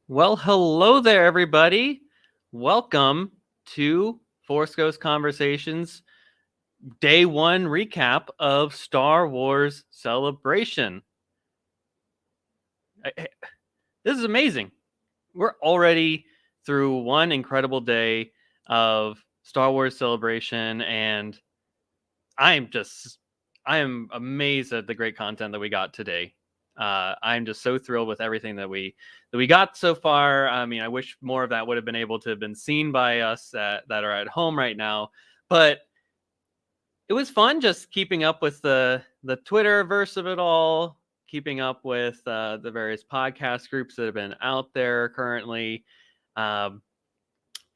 Well, hello there, everybody. Welcome to Force Ghost Conversations Day 1 recap of Star Wars Celebration. This is amazing. We're already through one incredible day of Star Wars Celebration, and I am amazed at the great content that we got today. I'm just so thrilled with everything that we got so far. I mean, I wish more of that would have been able to have been seen by us that are at home right now, but it was fun just keeping up with the Twitterverse of it all, keeping up with the various podcast groups that have been out there currently. Um,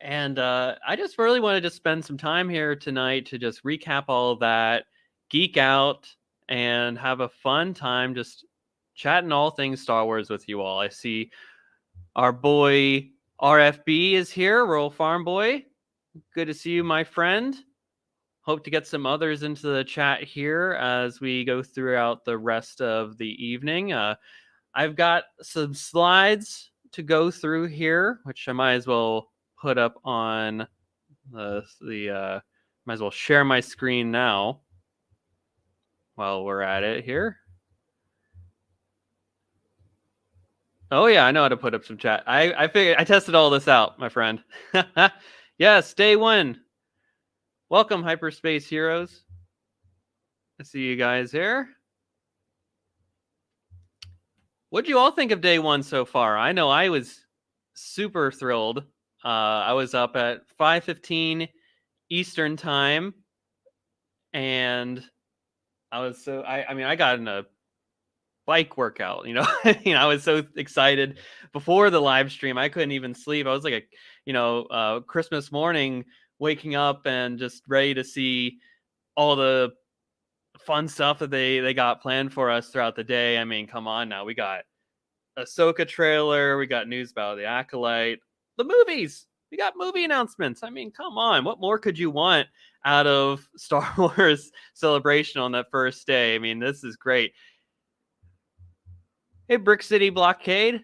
and I just really wanted to spend some time here tonight to just recap all of that, geek out, and have a fun time just chatting all things Star Wars with you all. I see our boy RFB is here, Rural Farm Boy. Good to see you, my friend. Hope to get some others into the chat here as we go throughout the rest of the evening. I've got some slides to go through here, which I might as well put up on might as well share my screen now while we're at it here. Oh yeah, I know how to put up some chat. I figured I tested all this out, my friend. Yes, day 1. Welcome, Hyperspace Heroes. I see you guys here. What'd you all think of day 1 so far? I know I was super thrilled. I was up at 5:15 Eastern time, and I got in a bike workout. I was so excited before the live stream. I couldn't even sleep. I was like Christmas morning, waking up and just ready to see all the fun stuff that they got planned for us throughout the day. I mean, come on now. We got Ahsoka trailer. We got news about the Acolyte. The movies. We got movie announcements. I mean, come on. What more could you want out of Star Wars Celebration on that first day? I mean, this is great. Hey, Brick City Blockade.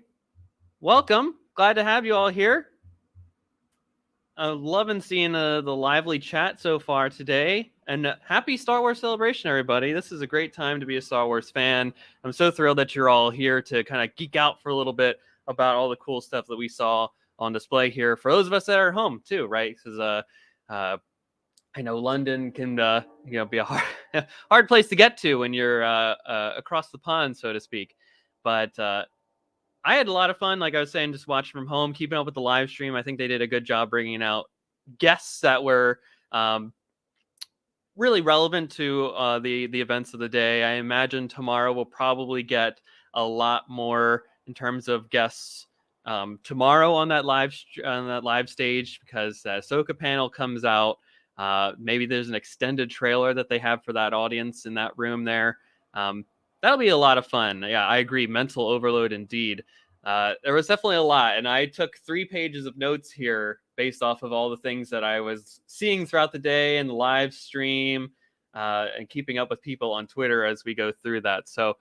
Welcome. Glad to have you all here. Loving seeing the lively chat so far today. And happy Star Wars Celebration, everybody. This is a great time to be a Star Wars fan. I'm so thrilled that you're all here to kind of geek out for a little bit about all the cool stuff that we saw on display here. For those of us that are home, too, right? Because I know London can be a hard place to get to when you're across the pond, so to speak. But I had a lot of fun, like I was saying, just watching from home, keeping up with the live stream. I think they did a good job bringing out guests that were really relevant to the events of the day. I imagine tomorrow we'll probably get a lot more in terms of guests tomorrow on that live stage, because the Ahsoka panel comes out. Maybe there's an extended trailer that they have for that audience in that room there. That'll be a lot of fun. Yeah, I agree. Mental overload indeed. There was definitely a lot, and I took 3 pages of notes here based off of all the things that I was seeing throughout the day and the live stream, and keeping up with people on Twitter as we go through that. So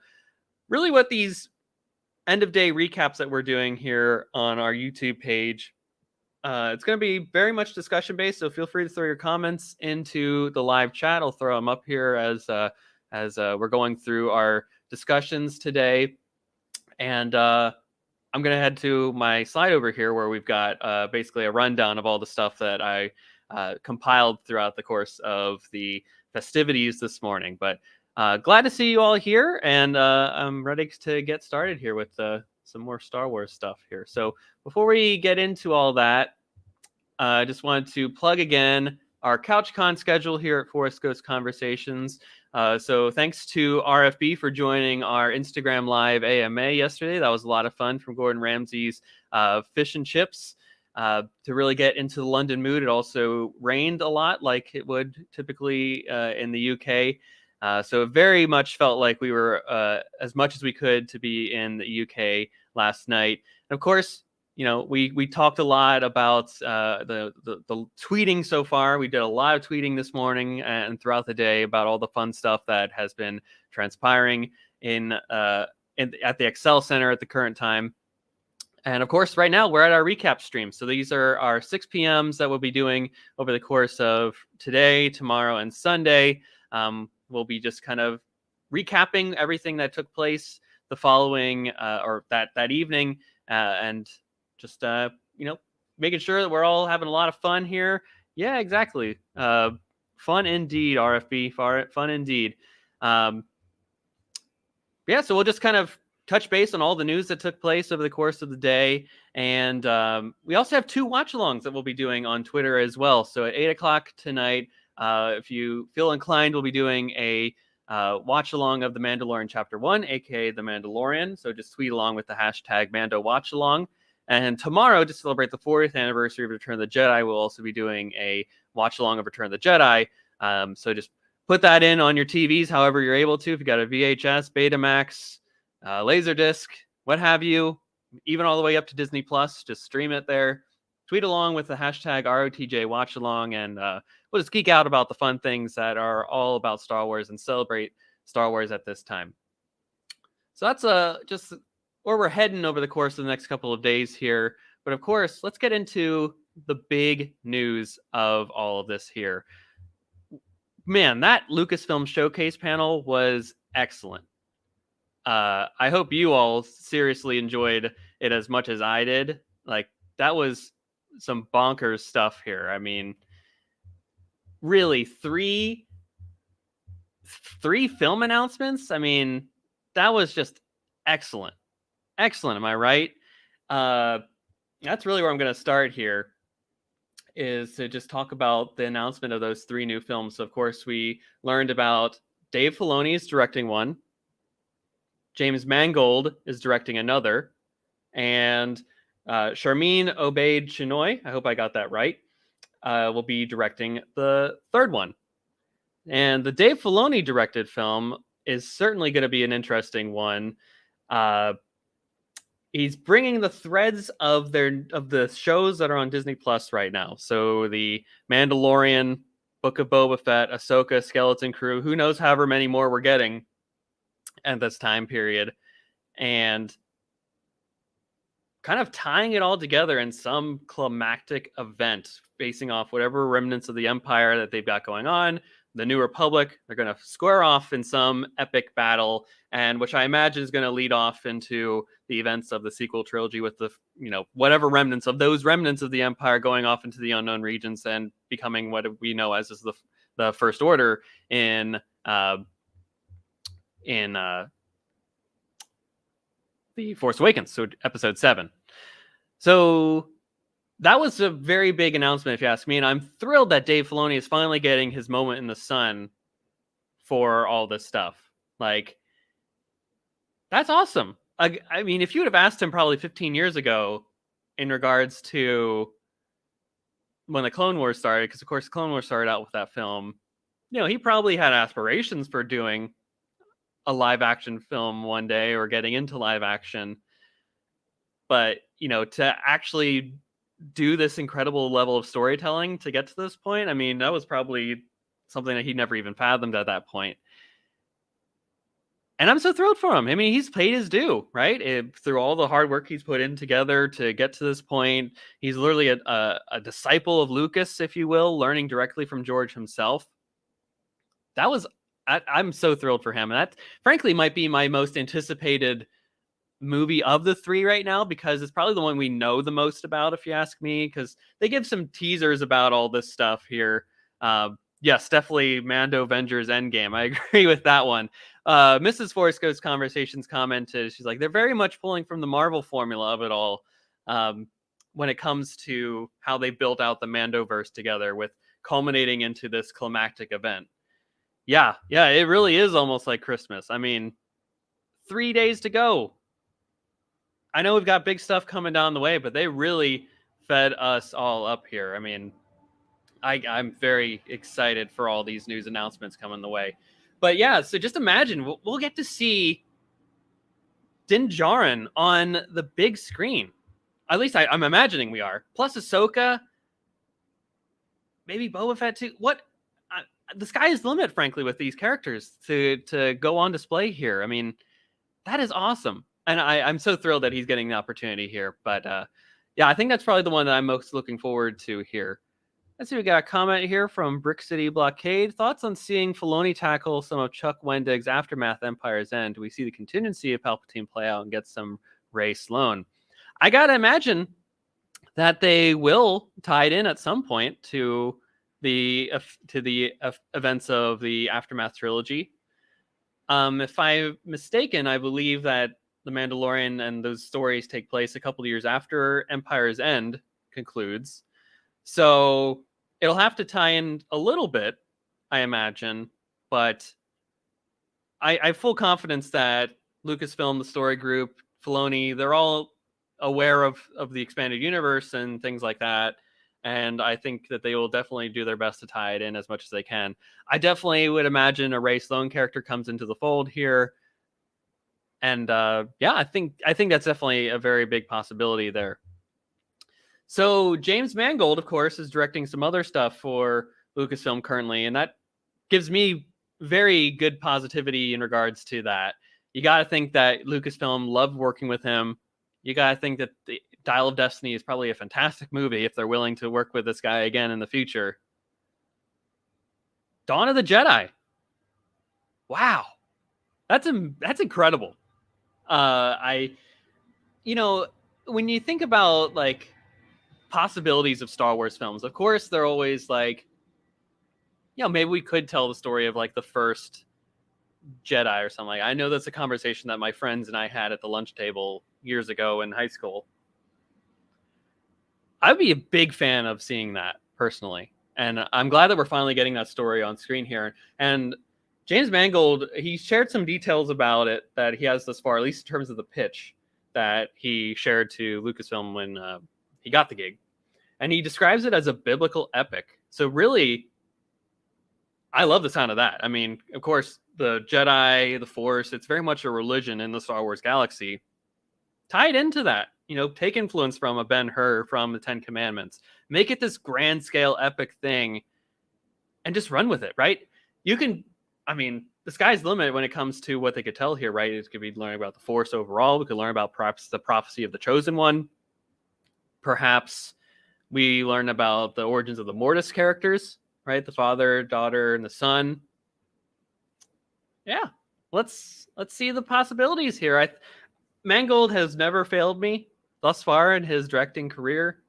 really what these end of day recaps that we're doing here on our YouTube page, it's going to be very much discussion based. So feel free to throw your comments into the live chat. I'll throw them up here as we're going through our discussions today. And I'm going to head to my slide over here where we've got basically a rundown of all the stuff that I compiled throughout the course of the festivities this morning. But glad to see you all here, and I'm ready to get started here with some more Star Wars stuff here. So before we get into all that, I just wanted to plug again our CouchCon schedule here at Forest Ghost Conversations. So thanks to RFB for joining our Instagram Live AMA yesterday. That was a lot of fun from Gordon Ramsay's Fish and Chips. To really get into the London mood, it also rained a lot like it would typically in the UK. So it very much felt like we were as much as we could to be in the UK last night. And of course, we talked a lot about the tweeting so far. We did a lot of tweeting this morning and throughout the day about all the fun stuff that has been transpiring at the Excel Center at the current time. And of course, right now we're at our recap stream. So these are our 6 p.m.s that we'll be doing over the course of today, tomorrow, and Sunday. We'll be just kind of recapping everything that took place the following or that evening, and just making sure that we're all having a lot of fun here. Yeah, exactly. Fun indeed, RFB. Fun indeed. Yeah, so we'll just kind of touch base on all the news that took place over the course of the day. And we also have 2 watch-alongs that we'll be doing on Twitter as well. So at 8 o'clock tonight, if you feel inclined, we'll be doing a watch-along of The Mandalorian Chapter 1, a.k.a. The Mandalorian. So just tweet along with the hashtag #MandoWatchalong. And tomorrow, to celebrate the 40th anniversary of Return of the Jedi, we'll also be doing a watch-along of Return of the Jedi. So just put that in on your TVs however you're able to. If you got a VHS, Betamax, Laserdisc, what have you, even all the way up to Disney Plus, just stream it there. Tweet along with the hashtag ROTJWatchalong, and we'll just geek out about the fun things that are all about Star Wars and celebrate Star Wars at this time. So that's just where we're heading over the course of the next couple of days here. But of course, let's get into the big news of all of this here. Man, that Lucasfilm Showcase panel was excellent. I hope you all seriously enjoyed it as much as I did. Like, that was some bonkers stuff here. I mean, really, three film announcements? I mean, that was just excellent. Excellent, am I right? That's really where I'm going to start here, is to just talk about the announcement of those 3 new films. So, of course, we learned about Dave Filoni is directing one, James Mangold is directing another, and Sharmeen Obaid-Chinoy, I hope I got that right, will be directing the 3rd one. And the Dave Filoni directed film is certainly going to be an interesting one. He's bringing the threads of the shows that are on Disney Plus right now. So the Mandalorian, Book of Boba Fett, Ahsoka, Skeleton Crew, who knows however many more we're getting at this time period, and kind of tying it all together in some climactic event, facing off whatever remnants of the Empire that they've got going on. The New Republic, they're going to square off in some epic battle, and which I imagine is going to lead off into the events of the sequel trilogy with the, whatever remnants of the Empire going off into the unknown regions and becoming what we know as is the First Order in The Force Awakens, so episode 7. So that was a very big announcement, if you ask me, and I'm thrilled that Dave Filoni is finally getting his moment in the sun for all this stuff. Like, that's awesome. I mean, if you would have asked him probably 15 years ago in regards to when the Clone Wars started, because of course Clone Wars started out with that film, he probably had aspirations for doing a live action film one day or getting into live action. But, to actually do this incredible level of storytelling to get to this point, I mean, that was probably something that he never even fathomed at that point. And I'm so thrilled for him. I mean, he's paid his due, right? Through all the hard work he's put in together to get to this point. He's literally a disciple of Lucas, if you will, learning directly from George himself. I'm so thrilled for him. And that, frankly, might be my most anticipated movie of the 3 right now, because it's probably the one we know the most about, if you ask me, because they give some teasers about all this stuff here. Yes, definitely Mando Avengers Endgame. I agree with that one. Mrs. Force Ghost Conversations commented, she's like, they're very much pulling from the Marvel formula of it all when it comes to how they built out the Mandoverse together, with culminating into this climactic event. Yeah, it really is almost like Christmas. I mean, 3 days to go. I know we've got big stuff coming down the way, but they really fed us all up here. I mean, I'm very excited for all these news announcements coming the way. But yeah, so just imagine we'll get to see Din Djarin on the big screen. At least I'm imagining we are. Plus Ahsoka, maybe Boba Fett too. The sky is the limit, frankly, with these characters to go on display here. I mean, that is awesome. And I'm so thrilled that he's getting the opportunity here. But yeah, I think that's probably the one that I'm most looking forward to here. Let's see, we got a comment here from Brick City Blockade. Thoughts on seeing Filoni tackle some of Chuck Wendig's Aftermath Empire's End? Do we see the contingency of Palpatine play out and get some Rey Sloane? I gotta imagine that they will tie it in at some point to the events of the Aftermath trilogy. If I'm mistaken, I believe that The Mandalorian and those stories take place a couple of years after Empire's End concludes. So it'll have to tie in a little bit, I imagine. But I have full confidence that Lucasfilm, the story group, Filoni, they're all aware of the expanded universe and things like that. And I think that they will definitely do their best to tie it in as much as they can. I definitely would imagine a Rey Sloane character comes into the fold here. And yeah, I think that's definitely a very big possibility there. So James Mangold, of course, is directing some other stuff for Lucasfilm currently, and that gives me very good positivity in regards to that. You got to think that Lucasfilm loved working with him. You got to think that the Dial of Destiny is probably a fantastic movie if they're willing to work with this guy again in the future. Dawn of the Jedi. Wow. That's incredible. When you think about like possibilities of Star Wars films, of course, they're always like, maybe we could tell the story of like the first Jedi or something. I know that's a conversation that my friends and I had at the lunch table years ago in high school. I'd be a big fan of seeing that personally. And I'm glad that we're finally getting that story on screen here. And James Mangold, he shared some details about it that he has thus far, at least in terms of the pitch that he shared to Lucasfilm when he got the gig. And he describes it as a biblical epic. So really, I love the sound of that. I mean, of course, the Jedi, the Force, it's very much a religion in the Star Wars galaxy. Tied into that, take influence from a Ben-Hur, from the Ten Commandments. Make it this grand scale epic thing and just run with it, right? The sky's the limit when it comes to what they could tell here, right? It could be learning about the Force overall. We could learn about perhaps the prophecy of the Chosen One. Perhaps we learn about the origins of the Mortis characters, right? The father, daughter, and the son. Yeah, let's see the possibilities here. Mangold has never failed me thus far in his directing career.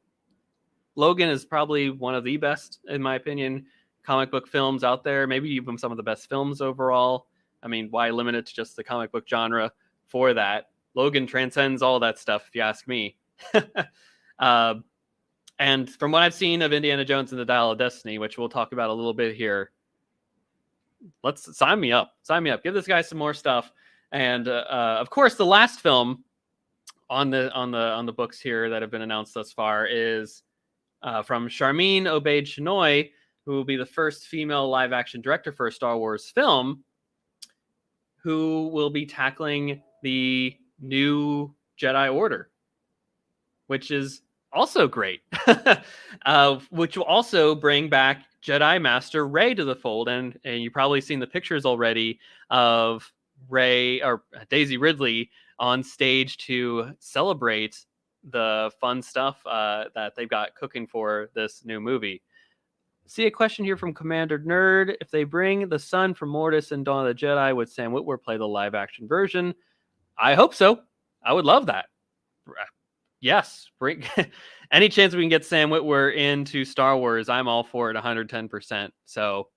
Logan is probably one of the best, in my opinion, comic book films out there. Maybe even some of the best films overall. I mean, why limit it to just the comic book genre for that? Logan transcends all that stuff, if you ask me. And from what I've seen of Indiana Jones and the Dial of Destiny, which we'll talk about a little bit here, let's sign me up. Give this guy some more stuff. And of course, the last film on the books here that have been announced thus far is from Sharmeen Obaid-Chinoy, who will be the first female live-action director for a Star Wars film, who will be tackling the new Jedi Order, which is also great, which will also bring back Jedi Master Rey to the fold. And you've probably seen the pictures already of Rey or Daisy Ridley on stage to celebrate the fun stuff that they've got cooking for this new movie. See a question here from Commander Nerd. If they bring the son from Mortis and Dawn of the Jedi, would Sam Witwer play the live action version? I hope so. I would love that. Yes, bring any chance we can get Sam Witwer into Star Wars, I'm all for it 110%. So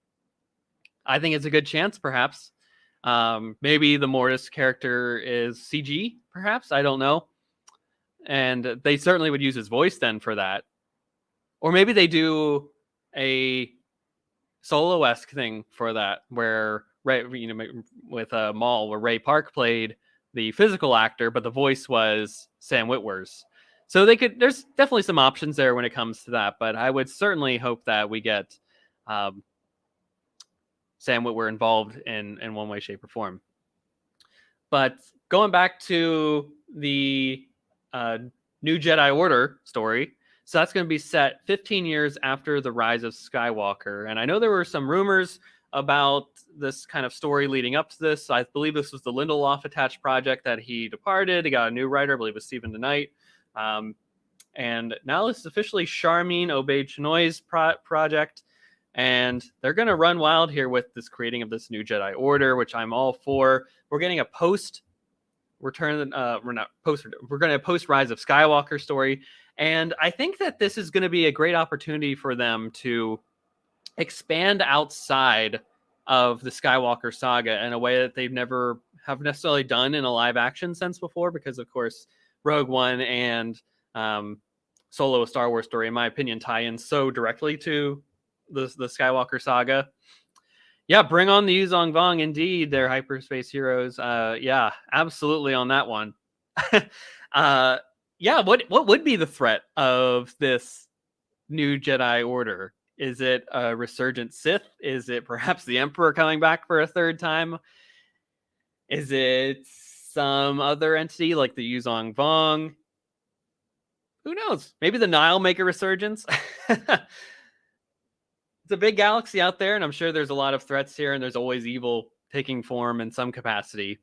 I think it's a good chance, perhaps. Maybe the Mortis character is CG, perhaps. I don't know. And they certainly would use his voice then for that. Or maybe they do a Solo-esque thing for that, where Ray, with Maul, where Ray Park played the physical actor, but the voice was Sam Witwer's. So there's definitely some options there when it comes to that, but I would certainly hope that we get Sam Witwer involved in one way, shape, or form. But going back to the New Jedi Order story, so that's going to be set 15 years after the Rise of Skywalker. And I know there were some rumors about this kind of story leading up to this. I believe this was the Lindelof attached project that he departed. He got a new writer, I believe it was Stephen DeKnight. And now this is officially Charmin Obaid-Chinoy's project. And they're going to run wild here with this creating of this new Jedi Order, which I'm all for. We're getting a post Rise of Skywalker story. And I think that this is going to be a great opportunity for them to expand outside of the Skywalker saga in a way that they've never have necessarily done in a live action sense before, because of course Rogue One and Solo, a Star Wars story, in my opinion, tie in so directly to the Skywalker saga. Yeah, bring on the Yuzong Vong. Indeed, they're hyperspace heroes. Yeah, absolutely on that one. Yeah, what would be the threat of this new Jedi Order? Is it a resurgent Sith? Is it perhaps the Emperor coming back for a third time? Is it some other entity like the Yuzong Vong? Who knows? Maybe the Nile make a resurgence? It's a big galaxy out there, and I'm sure there's a lot of threats here, and there's always evil taking form in some capacity.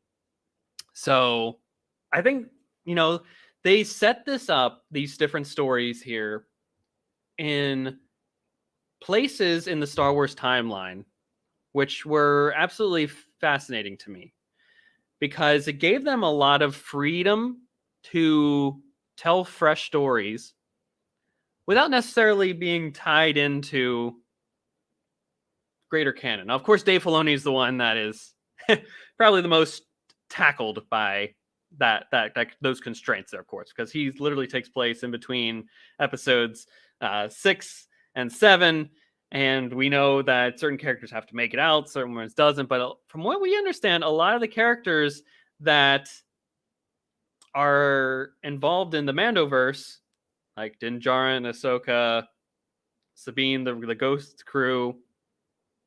So I think, they set this up, these different stories here, in places in the Star Wars timeline, which were absolutely fascinating to me, because it gave them a lot of freedom to tell fresh stories without necessarily being tied into greater canon. Now, of course, Dave Filoni is the one that is probably the most tackled by those constraints there, of course, because he literally takes place in between episodes 6 and 7, and we know that certain characters have to make it out, certain ones doesn't. But from what we understand, a lot of the characters that are involved in the Mandoverse, like Din Djarin, Ahsoka, Sabine, the Ghost crew,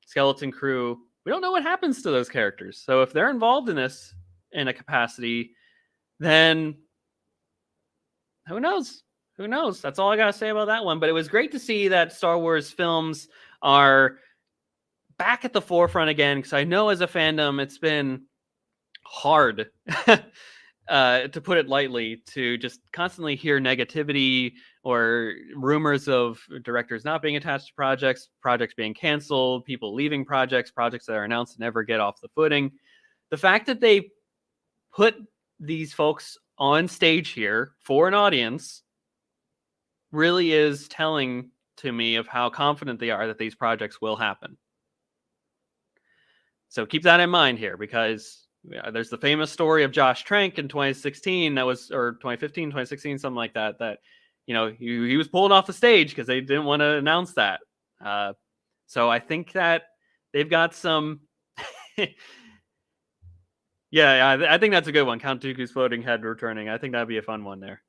Skeleton crew, we don't know what happens to those characters. So if they're involved in this in a capacity, then who knows? Who knows? That's all I got to say about that one. But it was great to see that Star Wars films are back at the forefront again, because I know as a fandom, it's been hard, to put it lightly, to just constantly hear negativity or rumors of directors not being attached to projects being canceled, people leaving projects that are announced and never get off the footing. The fact that they put these folks on stage here for an audience really is telling to me of how confident they are that these projects will happen. So keep that in mind here, because there's the famous story of Josh Trank in 2016, or 2015, 2016, something like that, he was pulled off the stage because they didn't want to announce that. So I think that they've got some... Yeah, I think that's a good one. Count Dooku's floating head returning. I think that'd be a fun one there.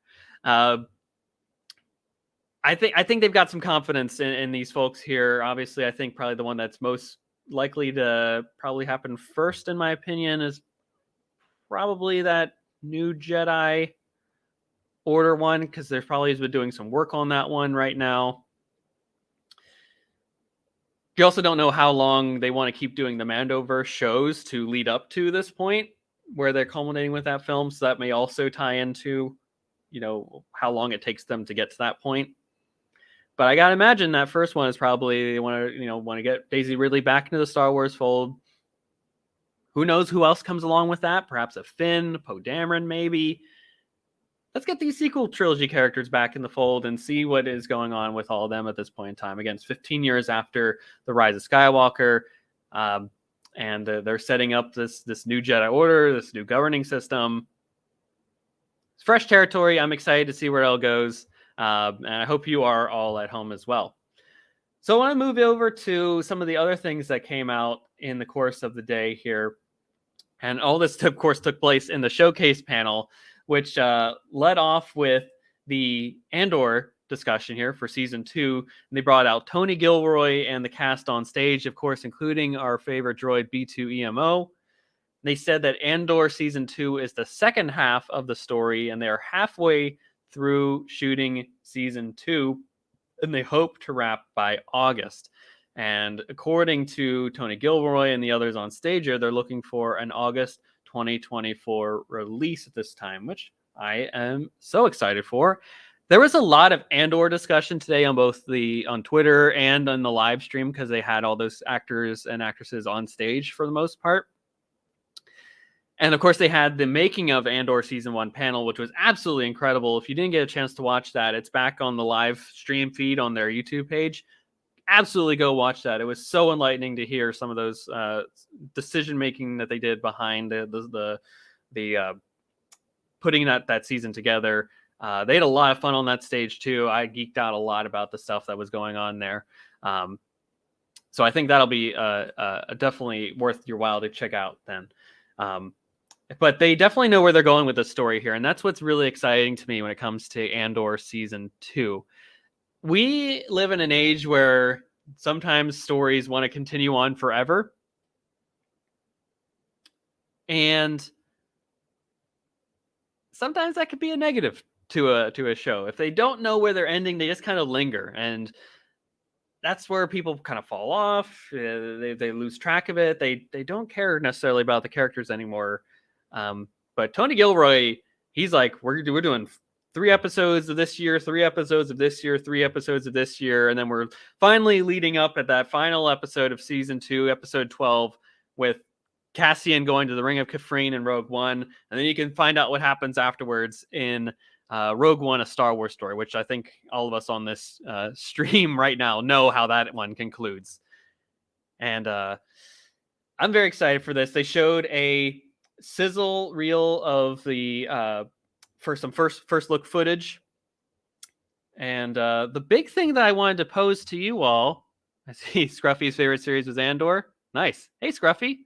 I think they've got some confidence in these folks here. Obviously, I think probably the one that's most likely to probably happen first, in my opinion, is probably that new Jedi Order one, because they've probably been doing some work on that one right now. You also don't know how long they want to keep doing the Mandoverse shows to lead up to this point where they're culminating with that film. So that may also tie into, how long it takes them to get to that point. But I gotta imagine that first one is probably they want to get Daisy Ridley back into the Star Wars fold. Who knows who else comes along with that? Perhaps a Finn, Poe Dameron, maybe. Let's get these sequel trilogy characters back in the fold and see what is going on with all of them at this point in time. Again, it's 15 years after the Rise of Skywalker, and they're setting up this new Jedi Order, this new governing system. It's fresh territory. I'm excited to see where it all goes, and I hope you are all at home as well. So I want to move over to some of the other things that came out in the course of the day here. And all this, of course, took place in the showcase panel, which led off with the Andor discussion here for season 2. And they brought out Tony Gilroy and the cast on stage, of course, including our favorite droid B2EMO. They said that Andor season 2 is the second half of the story, and they are halfway through shooting season 2, and they hope to wrap by August. And according to Tony Gilroy and the others on stage here, they're looking for an August 2024 release at this time, which I am so excited for. There was a lot of Andor discussion today on both on Twitter and on the live stream, because they had all those actors and actresses on stage for the most part. And of course, they had the making of Andor Season 1 panel, which was absolutely incredible. If you didn't get a chance to watch that, it's back on the live stream feed on their YouTube page. Absolutely go watch that. It was so enlightening to hear some of those decision making that they did behind the putting that season together. They had a lot of fun on that stage too. I geeked out a lot about the stuff that was going on there. So I think that'll be definitely worth your while to check out then. But they definitely know where they're going with the story here, and that's what's really exciting to me when it comes to Andor Season 2. We live in an age where sometimes stories want to continue on forever. And sometimes that could be a negative to a show. If they don't know where they're ending, they just kind of linger. And that's where people kind of fall off. They lose track of it. They don't care necessarily about the characters anymore. But Tony Gilroy, he's like, we're doing 3 episodes of this year, 3 episodes of this year, 3 episodes of this year. And then we're finally leading up at that final episode of Season 2, episode 12, with Cassian going to the Ring of Kafrene in Rogue One. And then you can find out what happens afterwards in Rogue One, A Star Wars Story, which I think all of us on this stream right now know how that one concludes. And I'm very excited for this. They showed a sizzle reel of the for some first look footage. And the big thing that I wanted to pose to you all, I see Scruffy's favorite series was Andor. Nice. Hey, Scruffy.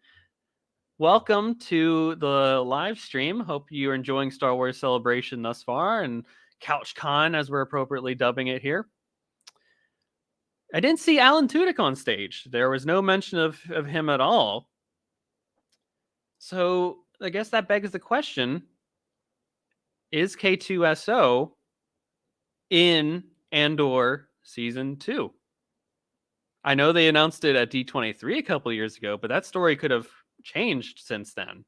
Welcome to the live stream. Hope you're enjoying Star Wars Celebration thus far, and CouchCon, as we're appropriately dubbing it here. I didn't see Alan Tudyk on stage. There was no mention of him at all. So I guess that begs the question, is K2SO in Andor Season 2? I know they announced it at D23 a couple of years ago, but that story could have changed since then.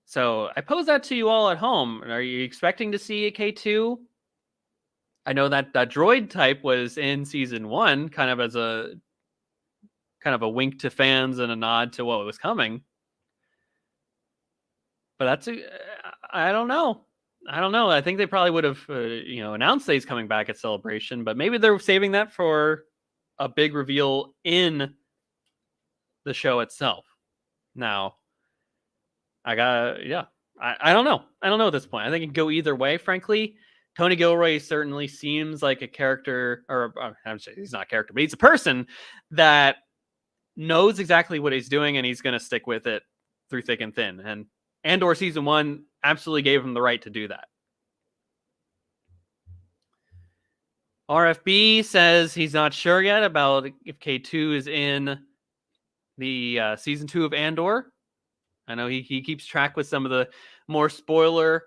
So I pose that to you all at home. Are you expecting to see a K2? I know that droid type was in Season 1, kind of as a wink to fans and a nod to what was coming. But I don't know. I think they probably would have, announced that he's coming back at Celebration, but maybe they're saving that for a big reveal in the show itself. Now, I don't know. I don't know at this point. I think it can go either way, frankly. Tony Gilroy certainly seems like a character, or I'm saying he's not a character, but he's a person that knows exactly what he's doing, and he's going to stick with it through thick and thin. And Andor Season 1 absolutely gave him the right to do that. RFB says he's not sure yet about if K2 is in the Season 2 of Andor. I know he keeps track with some of the more spoiler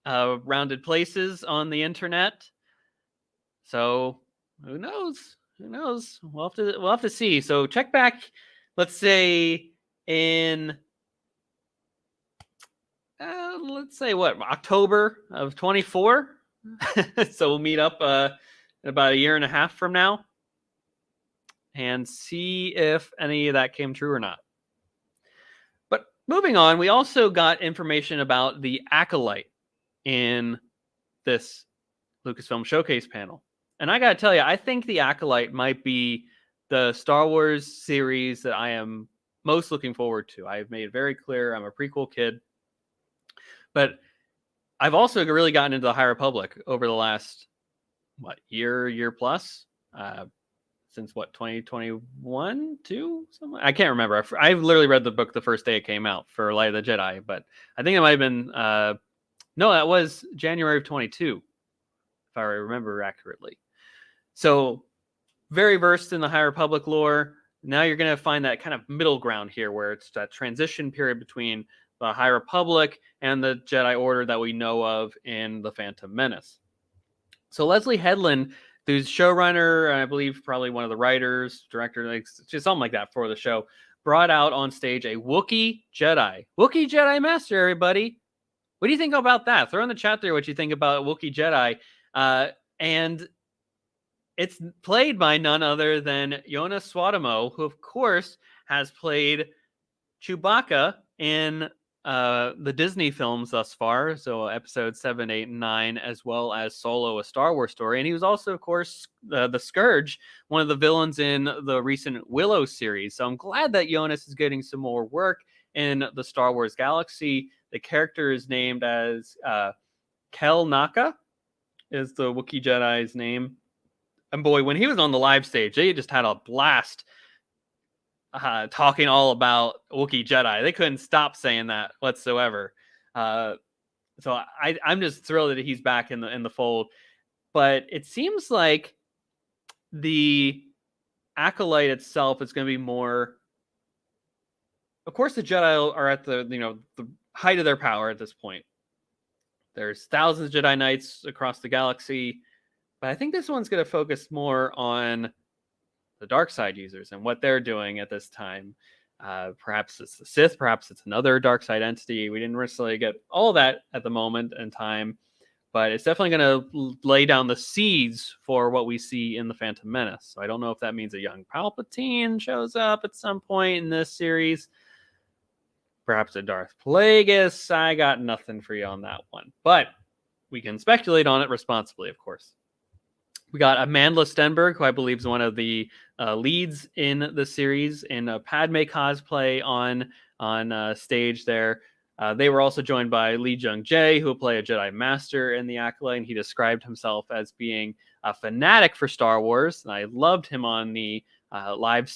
rounded places on the internet. So who knows? We'll have to see. So check back, let's say in let's say October of 24. So we'll meet up about a year and a half from now and see if any of that came true or not. But moving on, we also got information about the Acolyte in this Lucasfilm Showcase panel. And I got to tell you, I think the Acolyte might be the Star Wars series that I am most looking forward to. I've made it very clear I'm a prequel kid. But I've also really gotten into the High Republic over the last, year plus? Since 2021, something? I can't remember. I literally read the book the first day it came out for Light of the Jedi, but I think it might have been, no, that was January of 22, if I remember accurately. So very versed in the High Republic lore. Now you're going to find that kind of middle ground here where it's that transition period between the High Republic and the Jedi Order that we know of in The Phantom Menace. So Leslie Headland who's showrunner, I believe probably one of the writers, director, like just something like that for the show, brought out on stage a Wookiee Jedi Master, everybody. What do you think about that? Throw in the chat there what you think about Wookiee Jedi. And it's played by none other than Jonas Swadamo, who, of course, has played Chewbacca in the Disney films thus far, so episodes 7, 8, and 9, as well as Solo, A Star Wars Story. And he was also, of course, the Scourge, one of the villains in the recent Willow series. So I'm glad that Jonas is getting some more work in the Star Wars galaxy. The character is named as Kel Naka, is the Wookiee Jedi's name. And boy, when he was on the live stage, they just had a blast talking all about Wookiee Jedi. They couldn't stop saying that whatsoever. So I'm just thrilled that he's back in the fold. But it seems like the Acolyte itself is going to be more. Of course, the Jedi are at the height of their power at this point. There's thousands of Jedi Knights across the galaxy, but I think this one's going to focus more on the dark side users and what they're doing at this time. Perhaps it's the Sith, perhaps it's another dark side entity. We didn't necessarily get all that at the moment in time, but it's definitely going to lay down the seeds for what we see in the Phantom Menace. So I don't know if that means a young Palpatine shows up at some point in this series. Perhaps a Darth Plagueis. I got nothing for you on that one, but we can speculate on it responsibly, of course. We got Amandla Stenberg, who I believe is one of the leads in the series in a Padme cosplay on stage there. They were also joined by Lee Jung-jae, who will play a Jedi Master in the Acolyte, and he described himself as being a fanatic for Star Wars. And I loved him on the live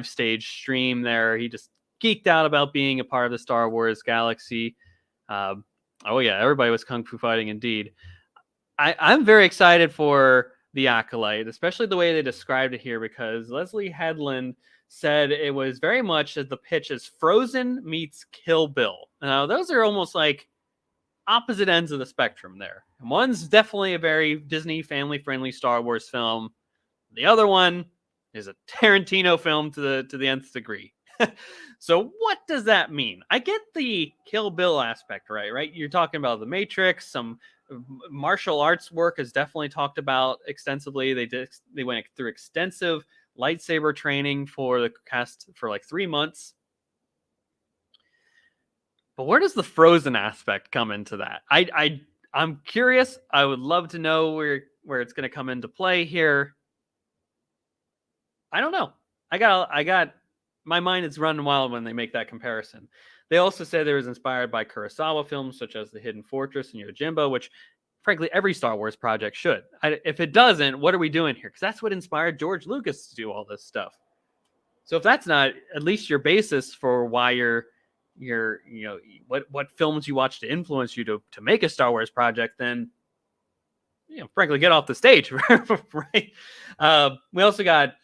stage stream there. He just geeked out about being a part of the Star Wars galaxy. Oh yeah, everybody was kung fu fighting indeed. I'm very excited for the Acolyte, especially the way they described it here, because Leslie Headland said it was very much as the pitch as Frozen meets Kill Bill. Now, those are almost like opposite ends of the spectrum there. And one's definitely a very Disney family-friendly Star Wars film. The other one is a Tarantino film to the nth degree. So what does that mean? I get the Kill Bill aspect, right? You're talking about The Matrix, some martial arts work is definitely talked about extensively. They went through extensive lightsaber training for the cast for like 3 months. But where does the Frozen aspect come into that? I'm curious. I would love to know where it's going to come into play here. I don't know. I got my mind is running wild when they make that comparison. They also said it was inspired by Kurosawa films such as The Hidden Fortress and Yojimbo, which, frankly, every Star Wars project should. If it doesn't, what are we doing here? Because that's what inspired George Lucas to do all this stuff. So if that's not at least your basis for why what films you watch to influence you to make a Star Wars project, then frankly, get off the stage, right? We also got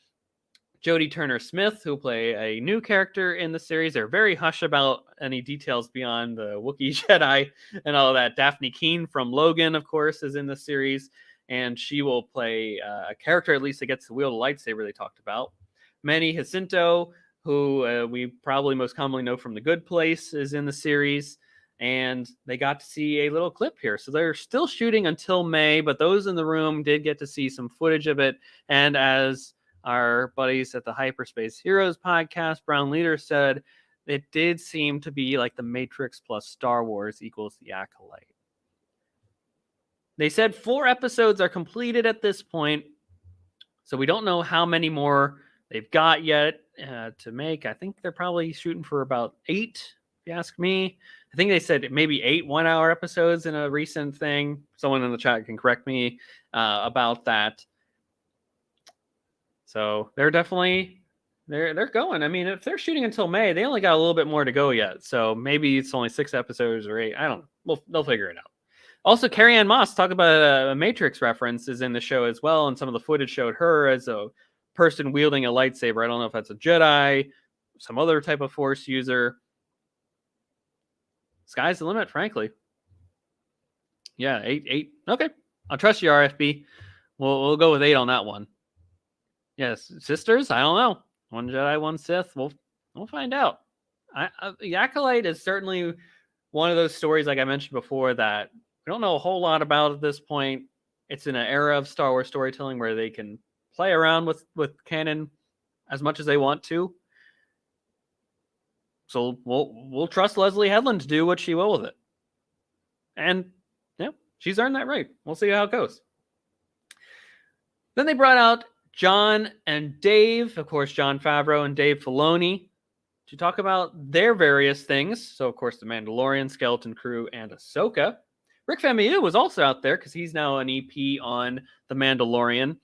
Jodie Turner-Smith, who play a new character in the series. They're very hush about any details beyond the Wookiee Jedi and all that. Daphne Keane from Logan, of course, is in the series, and she will play a character, at least, that gets to wield a lightsaber they talked about. Manny Jacinto, who we probably most commonly know from The Good Place, is in the series, and they got to see a little clip here. So they're still shooting until May, but those in the room did get to see some footage of it, and as our buddies at the Hyperspace Heroes podcast, Brown Leader, said it did seem to be like The Matrix plus Star Wars equals The Acolyte. They said 4 episodes are completed at this point, so we don't know how many more they've got yet to make. I think they're probably shooting for about 8, if you ask me. I think they said maybe 8 one-hour episodes in a recent thing. Someone in the chat can correct me about that. So they're definitely they're going. I mean, if they're shooting until May, they only got a little bit more to go yet. So maybe it's only 6 episodes or 8. I don't know. They'll figure it out. Also, Carrie Ann Moss, talk about a Matrix reference, is in the show as well, and some of the footage showed her as a person wielding a lightsaber. I don't know if that's a Jedi, some other type of Force user. Sky's the limit, frankly. Yeah, 8. Okay, I'll trust you, RFB. We'll go with 8 on that one. Yes, sisters. I don't know. One Jedi, one Sith. We'll find out. The Acolyte is certainly one of those stories, like I mentioned before, that we don't know a whole lot about at this point. It's in an era of Star Wars storytelling where they can play around with canon as much as they want to. So we'll trust Leslie Headland to do what she will with it. And yeah, she's earned that right. We'll see how it goes. Then they brought out John and Dave, of course, Jon Favreau and Dave Filoni, to talk about their various things. So, of course, The Mandalorian, Skeleton Crew, and Ahsoka. Rick Famuyiwa was also out there because he's now an EP on The Mandalorian.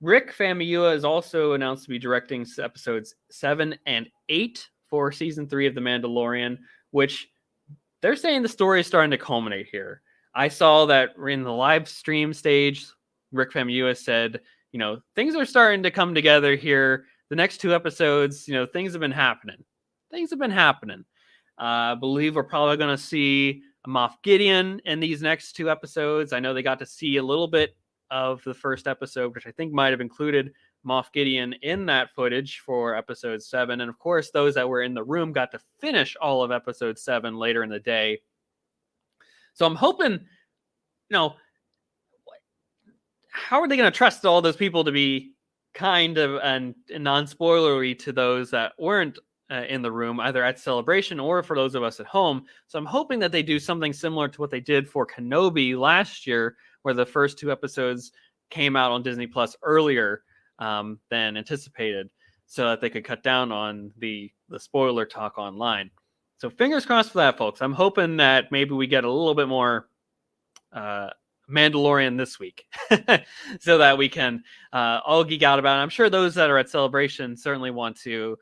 Rick Famuyiwa is also announced to be directing episodes 7 and 8 for season 3 of The Mandalorian, which they're saying the story is starting to culminate here. I saw that in the live stream stage, Rick Famuyiwa said, things are starting to come together here. The next 2 episodes, things have been happening. I believe we're probably going to see Moff Gideon in these next 2 episodes. I know they got to see a little bit of the first episode, which I think might have included Moff Gideon in that footage for episode 7. And of course, those that were in the room got to finish all of episode 7 later in the day. So I'm hoping, how are they going to trust all those people to be kind of and non-spoilery to those that weren't in the room, either at Celebration or for those of us at home? So I'm hoping that they do something similar to what they did for Kenobi last year, where the first 2 episodes came out on Disney Plus earlier than anticipated, so that they could cut down on the spoiler talk online. So fingers crossed for that, folks. I'm hoping that maybe we get a little bit more Mandalorian this week so that we can all geek out about it. I'm sure those that are at Celebration certainly want to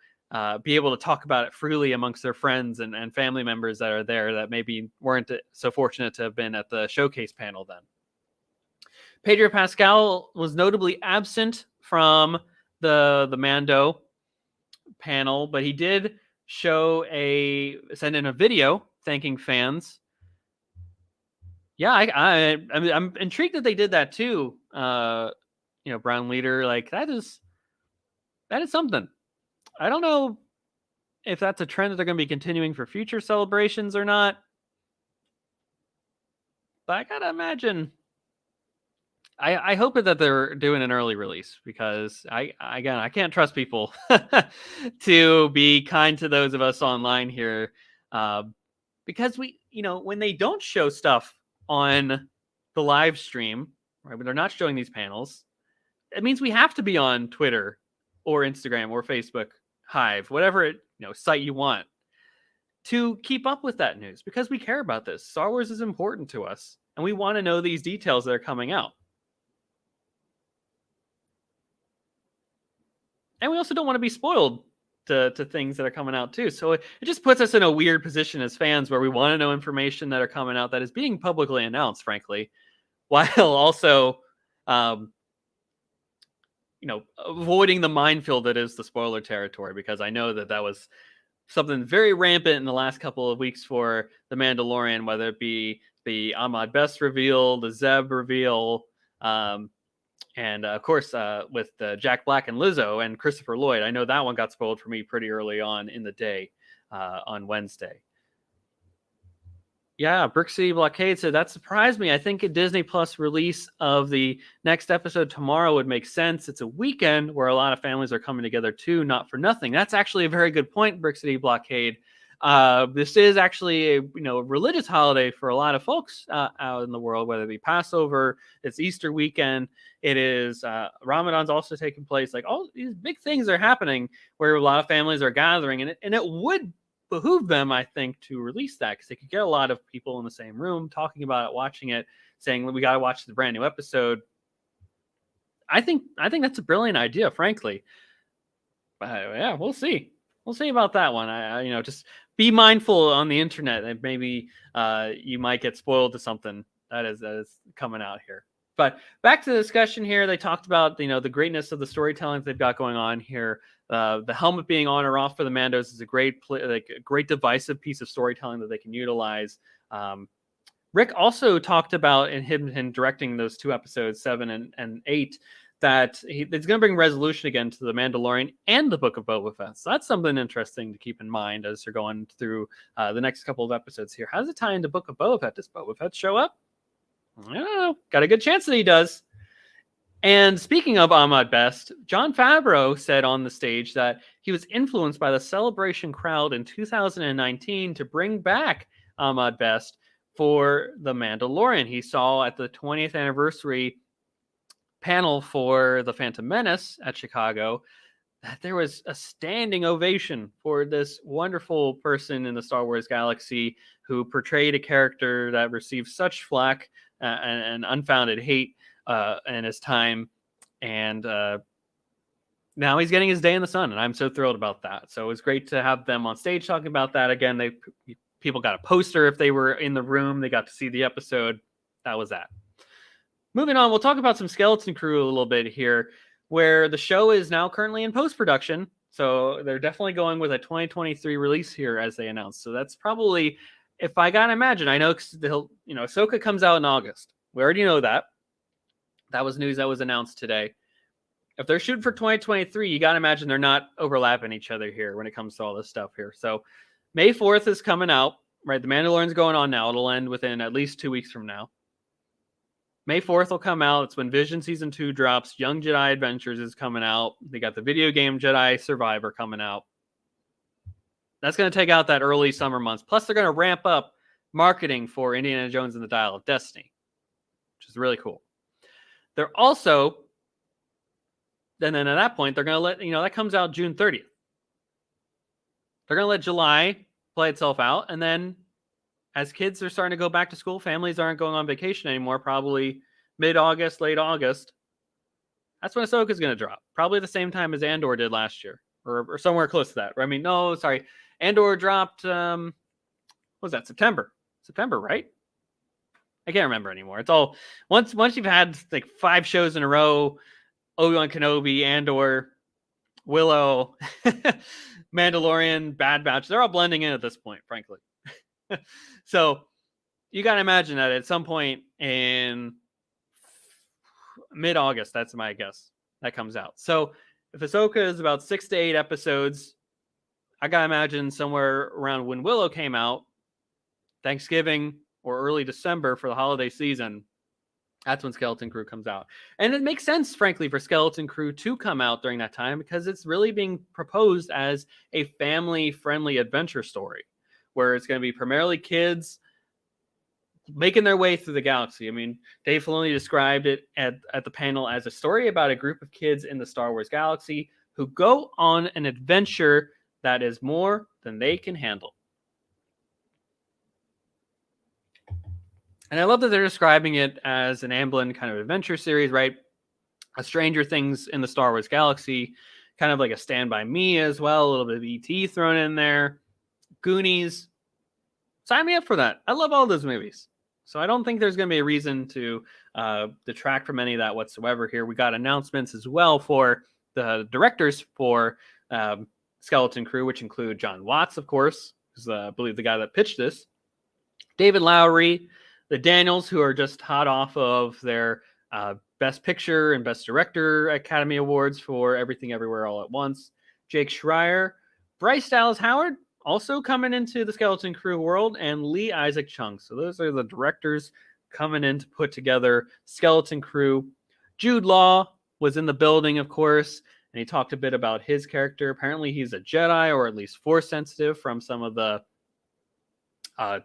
be able to talk about it freely amongst their friends and family members that are there that maybe weren't so fortunate to have been at the showcase panel then. Pedro Pascal was notably absent from the Mando panel, but he did send in a video thanking fans. Yeah, I'm intrigued that they did that too. Brown Leader, like that is something. I don't know if that's a trend that they're going to be continuing for future celebrations or not, but I gotta imagine. I hope that they're doing an early release, because I can't trust people to be kind to those of us online here, because when they don't show stuff on the live stream, right, when they're not showing these panels, it means we have to be on Twitter or Instagram or Facebook, Hive, whatever site you want, to keep up with that news, because we care about this. Star Wars is important to us, and we want to know these details that are coming out. And we also don't want to be spoiled to things that are coming out too. So it just puts us in a weird position as fans, where we want to know information that are coming out that is being publicly announced, frankly, while also, avoiding the minefield that is the spoiler territory, because I know that was something very rampant in the last couple of weeks for The Mandalorian, whether it be the Ahmad Best reveal, the Zeb reveal, and of course, with Jack Black and Lizzo and Christopher Lloyd. I know that one got spoiled for me pretty early on in the day on Wednesday. Yeah, Brick City Blockade said, that surprised me. I think a Disney Plus release of the next episode tomorrow would make sense. It's a weekend where a lot of families are coming together too, not for nothing. That's actually a very good point, Brick City Blockade. This is actually a religious holiday for a lot of folks out in the world, whether it be Passover, it's Easter weekend, it is Ramadan's also taking place. Like, all these big things are happening where a lot of families are gathering, and it would behoove them, I think, to release that, because they could get a lot of people in the same room talking about it, watching it, saying we got to watch the brand new episode. I think that's a brilliant idea, frankly. Yeah, we'll see. We'll see about that one. Just be mindful on the internet that maybe you might get spoiled to something that is coming out here. But back to the discussion here, they talked about the greatness of the storytelling they've got going on here. The helmet being on or off for the Mandos is a great divisive piece of storytelling that they can utilize. Rick also talked about in him directing those 2 episodes, 7 and 8, that it's going to bring resolution again to the Mandalorian and the Book of Boba Fett. So that's something interesting to keep in mind as you're going through the next couple of episodes here. How does it tie into Book of Boba Fett? Does Boba Fett show up? I don't know. Got a good chance that he does. And speaking of Ahmad Best, Jon Favreau said on the stage that he was influenced by the Celebration crowd in 2019 to bring back Ahmad Best for The Mandalorian. He saw at the 20th anniversary panel for The Phantom Menace at Chicago that there was a standing ovation for this wonderful person in the Star Wars galaxy who portrayed a character that received such flack and unfounded hate in his time. And now he's getting his day in the sun, and I'm so thrilled about that. So it was great to have them on stage talking about that. Again, people got a poster if they were in the room. They got to see the episode. That was that. Moving on, we'll talk about some Skeleton Crew a little bit here, where the show is now currently in post-production. So they're definitely going with a 2023 release here, as they announced. So that's probably, if I gotta imagine, I know Ahsoka comes out in August. We already know that. That was news that was announced today. If they're shooting for 2023, you gotta imagine they're not overlapping each other here when it comes to all this stuff here. So May 4th is coming out, right? The Mandalorian's going on now. It'll end within at least 2 weeks from now. May 4th will come out. It's when Vision Season 2 drops. Young Jedi Adventures is coming out. They got the video game Jedi Survivor coming out. That's going to take out that early summer months. Plus, they're going to ramp up marketing for Indiana Jones and the Dial of Destiny, which is really cool. They're also, and then at that point, they're going to let, that comes out June 30th. They're going to let July play itself out, and then as kids are starting to go back to school, families aren't going on vacation anymore, probably mid-August, late August. That's when Ahsoka's going to drop. Probably the same time as Andor did last year, or somewhere close to that. I mean, no, sorry. Andor dropped, what was that, September? September, right? I can't remember anymore. It's all, once you've had like 5 shows in a row, Obi-Wan Kenobi, Andor, Willow, Mandalorian, Bad Batch, they're all blending in at this point, frankly. So you got to imagine that at some point in mid-August, that's my guess, that comes out. So if Ahsoka is about 6 to 8 episodes, I got to imagine somewhere around when Willow came out, Thanksgiving or early December for the holiday season, that's when Skeleton Crew comes out. And it makes sense, frankly, for Skeleton Crew to come out during that time because it's really being proposed as a family-friendly adventure story, where it's going to be primarily kids making their way through the galaxy. I mean, Dave Filoni described it at the panel as a story about a group of kids in the Star Wars galaxy who go on an adventure that is more than they can handle. And I love that they're describing it as an Amblin kind of adventure series, right? A Stranger Things in the Star Wars galaxy, kind of like a Stand By Me as well, a little bit of E.T. thrown in there. Goonies. Sign me up for that. I love all those movies. So I don't think there's going to be a reason to detract from any of that whatsoever here. We got announcements as well for the directors for Skeleton Crew, which include John Watts, of course, who's I believe the guy that pitched this. David Lowery, the Daniels, who are just hot off of their Best Picture and Best Director Academy Awards for Everything Everywhere All at Once. Jake Schreier, Bryce Dallas Howard, also coming into the Skeleton Crew world, and Lee Isaac Chung. So those are the directors coming in to put together Skeleton Crew. Jude Law was in the building, of course, and he talked a bit about his character. Apparently he's a Jedi, or at least Force sensitive from some of the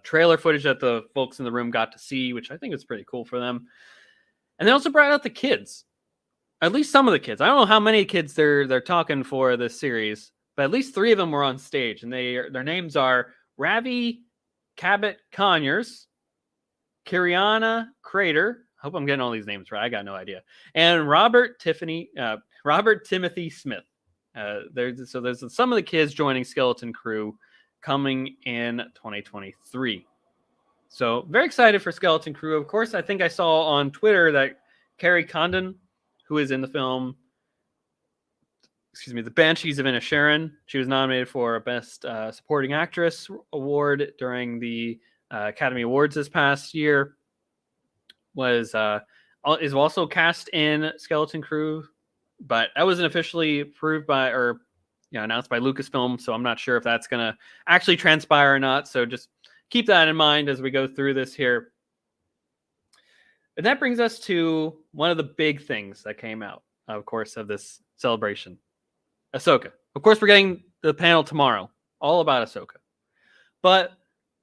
trailer footage that the folks in the room got to see, which I think is pretty cool for them. And they also brought out the kids. At least some of the kids. I don't know how many kids they're talking for this series, but at least 3 of them were on stage, and their names are Ravi Cabot Conyers, Kiriana Crater. I hope I'm getting all these names right. I got no idea. And Robert Timothy Smith. There's some of the kids joining Skeleton Crew coming in 2023. So very excited for Skeleton Crew. Of course, I think I saw on Twitter that Carrie Condon, who is in the film, The Banshees of Inisherin, she was nominated for a Best Supporting Actress award during the Academy Awards this past year, is also cast in Skeleton Crew, but that wasn't officially approved by or announced by Lucasfilm, so I'm not sure if that's going to actually transpire or not. So just keep that in mind as we go through this here. And that brings us to one of the big things that came out, of course, of this celebration. Ahsoka. Of course, we're getting the panel tomorrow, all about Ahsoka. But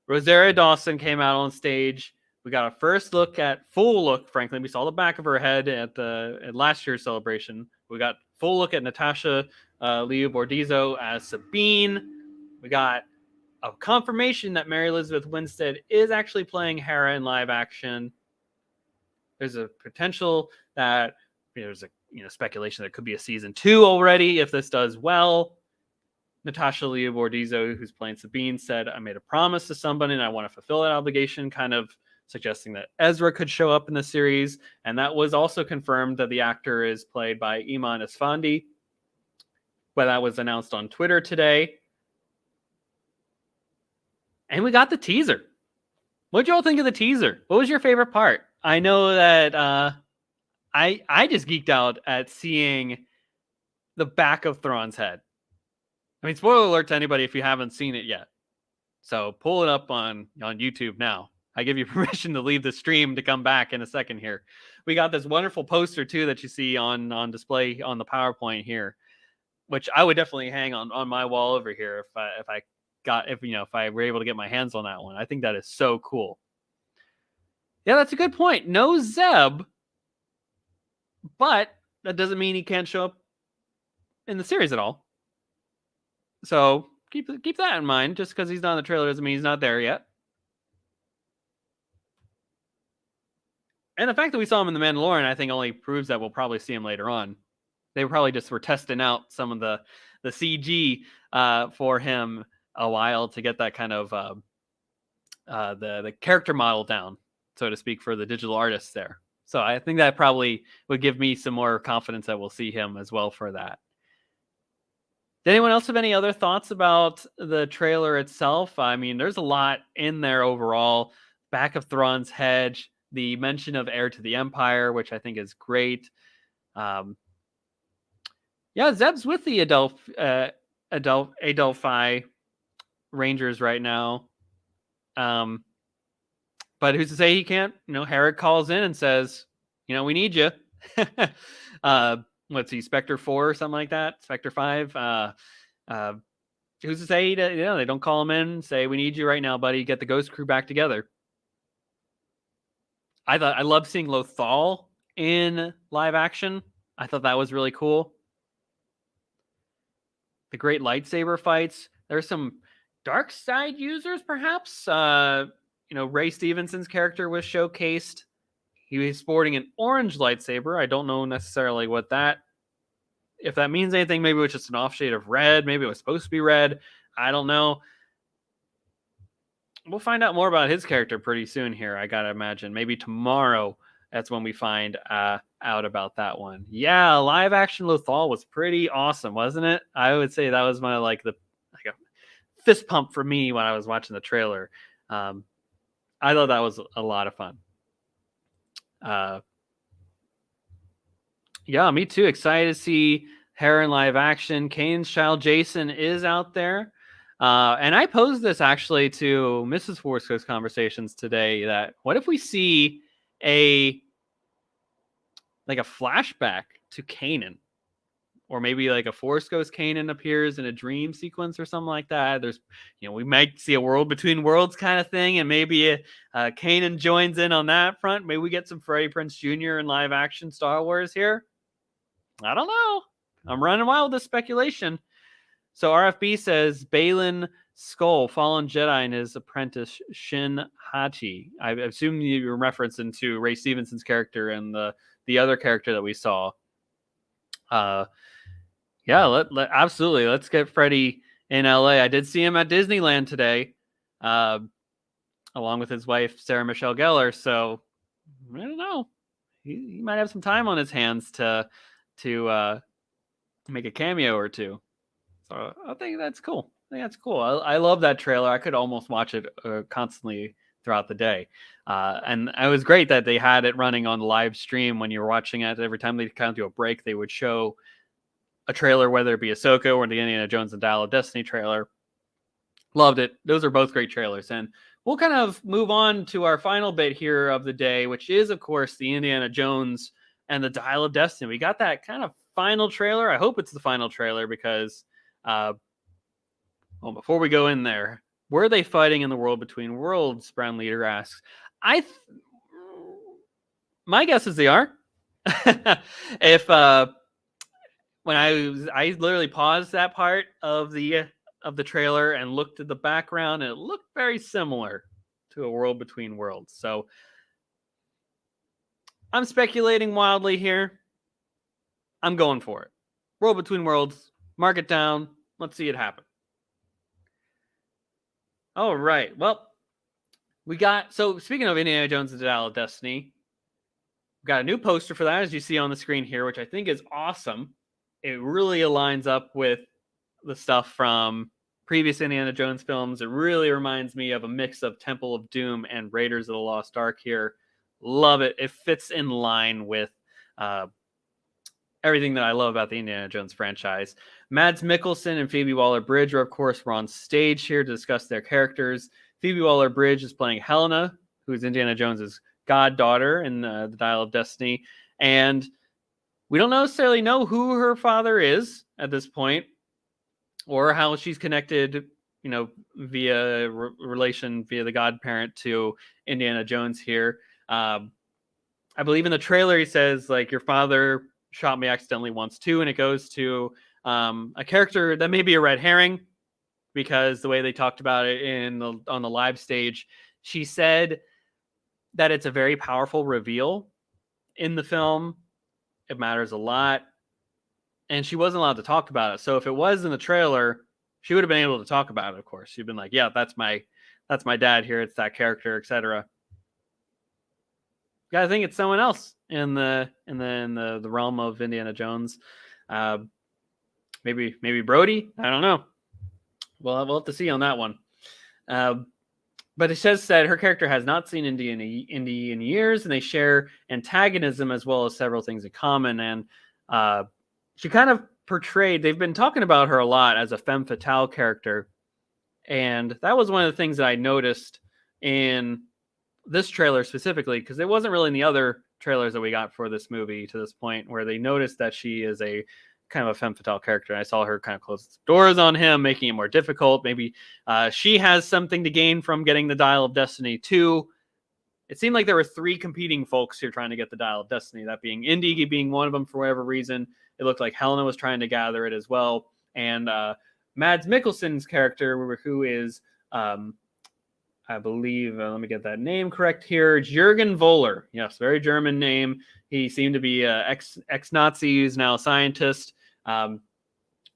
Rosario Dawson came out on stage. We got a full look, frankly. We saw the back of her head at last year's celebration. We got full look at Natasha Liu Bordizzo as Sabine. We got a confirmation that Mary Elizabeth Winstead is actually playing Hera in live action. There's a potential that there's a speculation that could be a season 2 already if this does well. Natasha Liu Bordizzo, who's playing Sabine, said, "I made a promise to somebody and I want to fulfill that obligation," kind of suggesting that Ezra could show up in the series. And that was also confirmed that the actor is played by Iman Esfandi. Well, that was announced on Twitter today. And we got the teaser. What'd you all think of the teaser? What was your favorite part? I know that I just geeked out at seeing the back of Thrawn's head. I mean, spoiler alert to anybody if you haven't seen it yet. So pull it up on YouTube now. I give you permission to leave the stream to come back in a second here. We got this wonderful poster too that you see on display on the PowerPoint here, which I would definitely hang on my wall over here if I were able to get my hands on that one. I think that is so cool. Yeah, that's a good point. No Zeb, but that doesn't mean he can't show up in the series at all. So keep that in mind. Just because he's not in the trailer doesn't mean he's not there yet. And the fact that we saw him in The Mandalorian, I think, only proves that we'll probably see him later on. They probably just were testing out some of the CG for him a while to get that kind of the character model down, so to speak, for the digital artists there. So I think that probably would give me some more confidence that we'll see him as well for that. Did anyone else have any other thoughts about the trailer itself? I mean, there's a lot in there overall. Back of Thrawn's head, the mention of Heir to the Empire, which I think is great. Yeah, Zeb's with the Adelphi Rangers right now. But who's to say he can't? Hera calls in and says, we need you. What's he, Spectre 4 or something like that? Spectre 5? Who's to say they don't call him in and say, "We need you right now, buddy. Get the Ghost Crew back together." I loved seeing Lothal in live action. I thought that was really cool. The great lightsaber fights. There's some dark side users, perhaps. Ray Stevenson's character was showcased. He was sporting an orange lightsaber. I don't know necessarily if that means anything. Maybe it was just an off shade of red. Maybe it was supposed to be red. I don't know. We'll find out more about his character pretty soon here, I gotta imagine. Maybe tomorrow, that's when we find out about that one. Yeah, live action Lothal was pretty awesome, wasn't it? I would say that was my a fist pump for me when I was watching the trailer. I thought that was a lot of fun. Yeah, me too. Excited to see Hera in live action. Kanan's child Jason is out there. And I posed this actually to Mrs. Force Ghost Conversations today, that what if we see a flashback to Kanan, or maybe like a Force Ghost Kanan appears in a dream sequence or something like that. There's, we might see a world between worlds kind of thing, and maybe Kanan joins in on that front. Maybe we get some Freddie Prinze Jr. in live action Star Wars here. I don't know. I'm running wild with this speculation. So RFB says Baylan Skoll, fallen Jedi, and his apprentice Shin Hati. I assume you're referencing to Ray Stevenson's character and the other character that we saw. Yeah, absolutely. Let's get Freddie in LA. I did see him at Disneyland today, along with his wife Sarah Michelle Gellar. So I don't know. He might have some time on his hands to make a cameo or two. So I think that's cool. I love that trailer. I could almost watch it constantly throughout the day. And it was great that they had it running on the live stream when you were watching it. Every time they kind of do a break, they would show a trailer, whether it be Ahsoka or the Indiana Jones and Dial of Destiny trailer. Loved it. Those are both great trailers. And we'll kind of move on to our final bit here of the day, which is, of course, the Indiana Jones and the Dial of Destiny. We got that kind of final trailer. I hope it's the final trailer because, well, before we go in there, were they fighting in the World Between Worlds? Brown Leader asks. My guess is they are. If when I literally paused that part of the trailer and looked at the background, and it looked very similar to a World Between Worlds. So I'm speculating wildly here. I'm going for it. World Between Worlds. Mark it down. Let's see it happen. All right. Well, so speaking of Indiana Jones and the Dial of Destiny, we've got a new poster for that, as you see on the screen here, which I think is awesome. It really aligns up with the stuff from previous Indiana Jones films. It really reminds me of a mix of Temple of Doom and Raiders of the Lost Ark here. Love it. It fits in line with everything that I love about the Indiana Jones franchise. Mads Mikkelsen and Phoebe Waller-Bridge are, of course, on stage here to discuss their characters. Phoebe Waller-Bridge is playing Helena, who is Indiana Jones's goddaughter in the Dial of Destiny. And we don't necessarily know who her father is at this point, or how she's connected, via relation, via the godparent to Indiana Jones here. I believe in the trailer he says, like, your father shot me accidentally once too, and it goes to a character that may be a red herring, because the way they talked about it on the live stage, she said that it's a very powerful reveal in the film. It matters a lot. And she wasn't allowed to talk about it. So if it was in the trailer, she would have been able to talk about it, of course. She'd been like, yeah, that's my dad here. It's that character, etc. You gotta think it's someone else in the realm of Indiana Jones. Maybe Brody. I don't know. Well, we'll have to see on that one. But it says that her character has not seen Indy in years, and they share antagonism as well as several things in common. And she kind of portrayed, they've been talking about her a lot as a femme fatale character. And that was one of the things that I noticed in this trailer specifically, because it wasn't really in the other trailers that we got for this movie to this point, where they noticed that she is a kind of a femme fatale character. And I saw her kind of close doors on him, making it more difficult. Maybe she has something to gain from getting the Dial of Destiny too. It seemed like there were three competing folks here trying to get the Dial of Destiny, that being Indy being one of them for whatever reason. It looked like Helena was trying to gather it as well. And Mads Mikkelsen's character, who is, I believe, let me get that name correct here, Jürgen Voller. Yes, very German name. He seemed to be ex-Nazi, who's now a scientist. I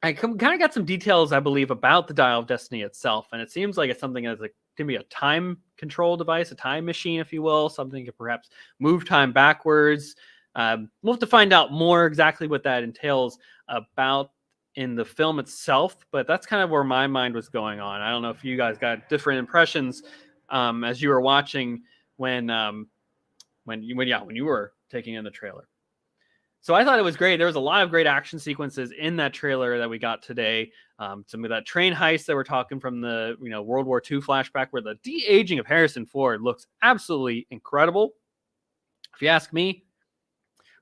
kind of got some details, I believe, about the Dial of Destiny itself, and it seems like it's something that's like can be a time control device, a time machine, if you will, something to perhaps move time backwards. We'll have to find out more exactly what that entails about in the film itself, but that's kind of where my mind was going on. I don't know if you guys got different impressions as you were watching when you were taking in the trailer. So I thought it was great. There was a lot of great action sequences in that trailer that we got today. Some of that train heist that we're talking from the World War II flashback, where the de-aging of Harrison Ford looks absolutely incredible, if you ask me.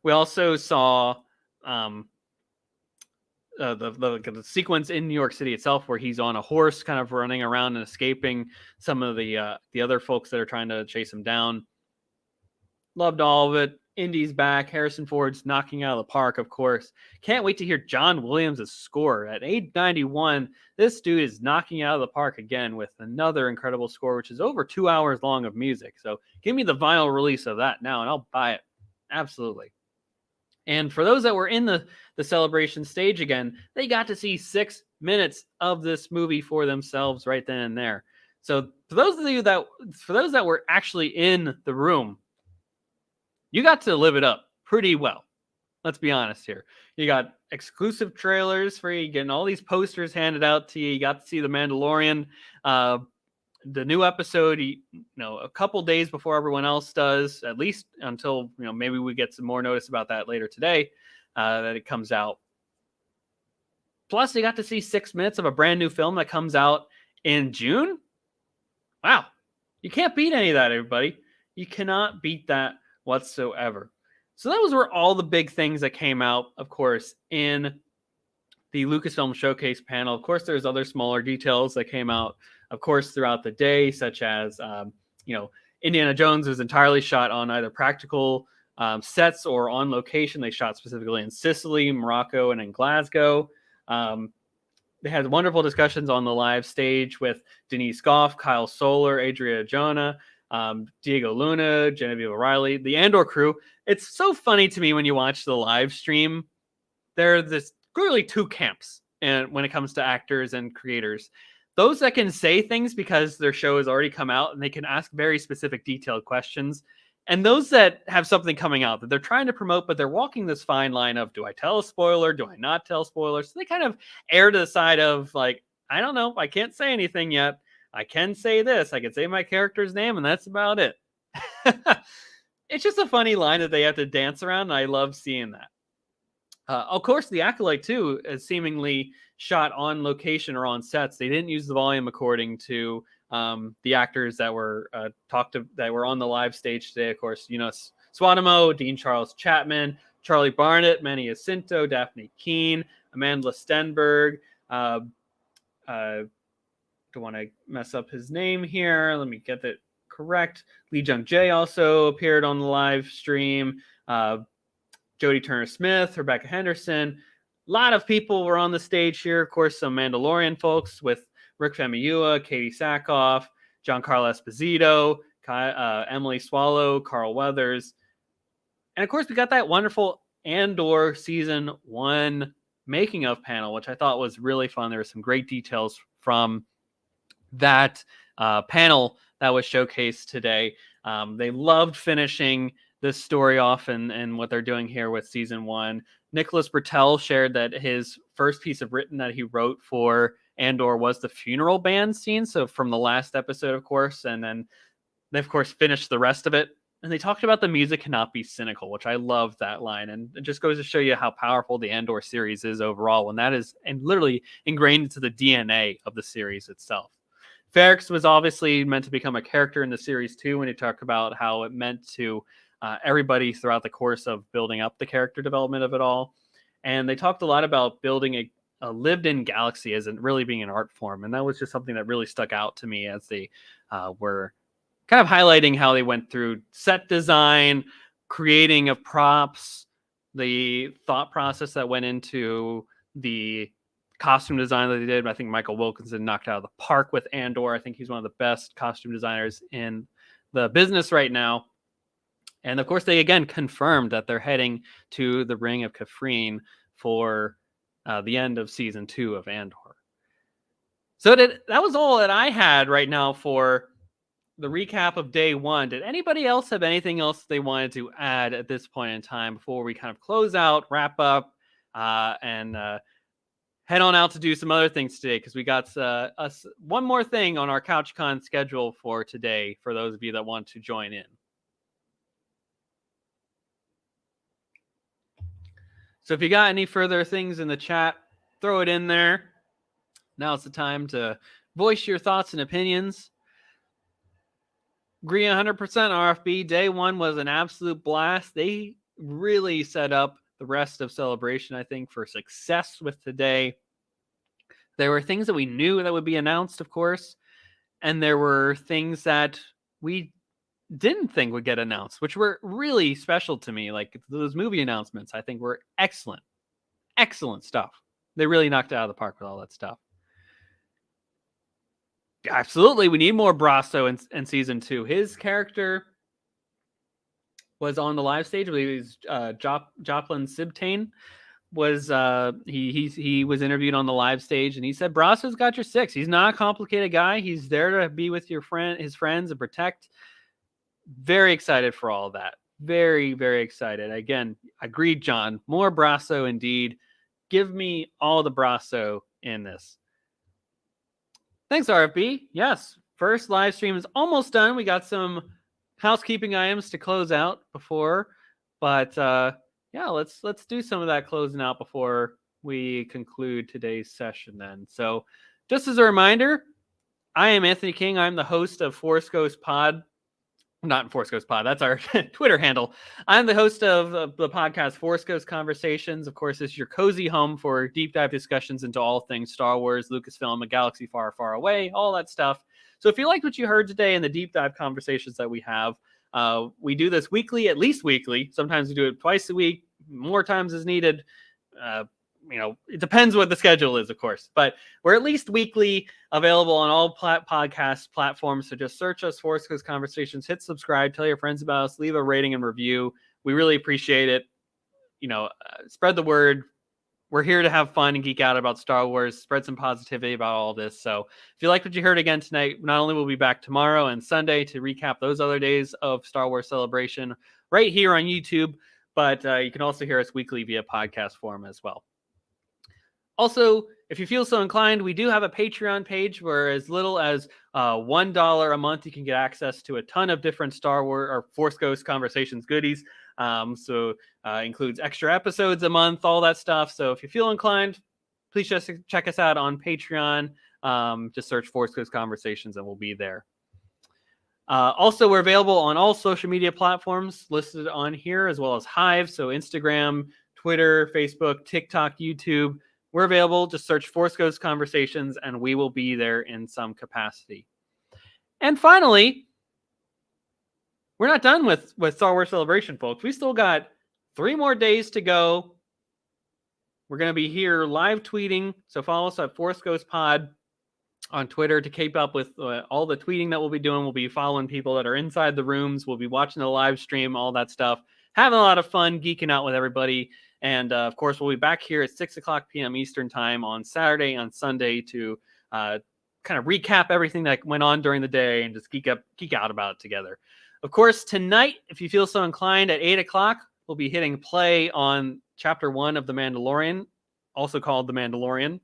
We also saw the sequence in New York City itself, where he's on a horse, kind of running around and escaping some of the other folks that are trying to chase him down. Loved all of it. Indy's back. Harrison Ford's knocking out of the park, of course. Can't wait to hear John Williams' score. At 891, this dude is knocking out of the park again with another incredible score, which is over 2 hours long of music. So give me the vinyl release of that now, and I'll buy it. Absolutely. And for those that were in the celebration stage again, they got to see 6 minutes of this movie for themselves right then and there. So for those that were actually in the room, you got to live it up pretty well. Let's be honest here. You got exclusive trailers for you, getting all these posters handed out to you. You got to see The Mandalorian the new episode, a couple days before everyone else does, at least until, maybe we get some more notice about that later today, that it comes out. Plus, you got to see 6 minutes of a brand new film that comes out in June. Wow. You can't beat any of that, everybody. You cannot beat that whatsoever. So those were all the big things that came out, of course, in the Lucasfilm Showcase panel. Of course, there's other smaller details that came out, of course, throughout the day, such as, Indiana Jones was entirely shot on either practical sets or on location. They shot specifically in Sicily, Morocco, and in Glasgow. They had wonderful discussions on the live stage with Denise Goff, Kyle Solar, Adria Jonah, Diego Luna, Genevieve O'Reilly, the Andor crew. It's so funny to me when you watch the live stream. There's clearly 2 camps, and when it comes to actors and creators, those that can say things because their show has already come out and they can ask very specific, detailed questions, and those that have something coming out that they're trying to promote, but they're walking this fine line of, do I tell a spoiler? Do I not tell spoilers? So they kind of err to the side of like, I don't know. I can't say anything yet. I can say this. I can say my character's name, and that's about it. It's just a funny line that they have to dance around, and I love seeing that. Of course, the Acolyte, too, is seemingly shot on location or on sets. They didn't use the volume according to the actors that were that were on the live stage today. Of course, Swadamo, Dean Charles Chapman, Charlie Barnett, Manny Jacinto, Daphne Keene, Amanda Stenberg. Don't want to mess up his name here. Let me get that correct. Lee Jung Jae also appeared on the live stream. Jodie Turner-Smith, Rebecca Henderson. A lot of people were on the stage here. Of course, some Mandalorian folks with Rick Famuyiwa, Katie Sackhoff, Giancarlo Esposito, Emily Swallow, Carl Weathers. And of course, we got that wonderful Andor Season 1 making of panel, which I thought was really fun. There were some great details from that panel that was showcased today. They loved finishing this story off and what they're doing here with Season 1. Nicholas Bertel shared that his first piece of written that he wrote for Andor was the funeral band scene. So from the last episode, of course, and then they, of course, finished the rest of it. And they talked about the music cannot be cynical, which I love that line. And it just goes to show you how powerful the Andor series is overall. And that is literally ingrained into the DNA of the series itself. Ferrix was obviously meant to become a character in the series too, when he talked about how it meant to everybody throughout the course of building up the character development of it all. And they talked a lot about building a lived-in galaxy as really being an art form. And that was just something that really stuck out to me as they were kind of highlighting how they went through set design, creating of props, the thought process that went into the costume design that they did. I think Michael Wilkinson knocked out of the park with Andor. I think he's one of the best costume designers in the business right now. And of course, they again confirmed that they're heading to the Ring of Kafrene for the end of Season 2 of Andor. So that was all that I had right now for the recap of Day 1. Did anybody else have anything else they wanted to add at this point in time before we kind of close out, wrap up, and head on out to do some other things today? Because we got one more thing on our CouchCon schedule for today for those of you that want to join in. So if you got any further things in the chat, throw it in there. Now it's the time to voice your thoughts and opinions. Agree 100%, RFB. Day 1 was an absolute blast. They really set up the rest of Celebration, I think, for success with today. There were things that we knew that would be announced, of course, and there were things that we didn't think would get announced, which were really special to me. Like those movie announcements, I think were excellent. Excellent stuff. They really knocked it out of the park with all that stuff. Absolutely, we need more Brasso in Season 2. His character was on the live stage. I believe it was Joplin Sibtain. He was interviewed on the live stage, and he said Brasso's got your 6. He's not a complicated guy. He's there to be with his friends and protect. Very excited for all of that. Very, very excited. Again, agreed, John. More Brasso indeed. Give me all the Brasso in this. Thanks, RFB. Yes, first live stream is almost done. We got some housekeeping items to close out before, but yeah, let's do some of that closing out before we conclude today's session then. So just as a reminder, I am Anthony King. I'm the host of Force Ghost Pod. Not Force Ghost Pod. That's our Twitter handle. I'm the host of the podcast Force Ghost Conversations. Of course, this is your cozy home for deep dive discussions into all things Star Wars, Lucasfilm, a galaxy far, far away, all that stuff. So if you liked what you heard today in the deep dive conversations that we have, we do this weekly, at least weekly. Sometimes we do it twice a week, more times as needed. It depends what the schedule is, of course, but we're at least weekly, available on all podcast platforms. So just search us, Force Ghost Conversations, hit subscribe, tell your friends about us, leave a rating and review. We really appreciate it. Spread the word. We're here to have fun and geek out about Star Wars, spread some positivity about all this. So if you like what you heard again tonight, not only will we be back tomorrow and Sunday to recap those other days of Star Wars Celebration right here on YouTube, but you can also hear us weekly via podcast form as well. Also, if you feel so inclined, we do have a Patreon page where as little as $1 a month, you can get access to a ton of different Star Wars or Force Ghost Conversations goodies. So includes extra episodes a month, all that stuff. So if you feel inclined, please just check us out on Patreon. Just search Force Ghost Conversations and we'll be there. Also, we're available on all social media platforms listed on here, as well as Hive. So Instagram, Twitter, Facebook, TikTok, YouTube. We're available. Just search Force Ghost Conversations and we will be there in some capacity. And finally, we're not done with Star Wars Celebration, folks. We still got 3 more days to go. We're going to be here live tweeting. So follow us at Force Ghost Pod on Twitter to keep up with all the tweeting that we'll be doing. We'll be following people that are inside the rooms. We'll be watching the live stream, all that stuff. Having a lot of fun, geeking out with everybody. And, of course, we'll be back here at 6 o'clock p.m. Eastern time on Saturday and Sunday to kind of recap everything that went on during the day and just geek out about it together. Of course, tonight, if you feel so inclined, at 8 o'clock, we'll be hitting play on Chapter 1 of The Mandalorian, also called The Mandalorian.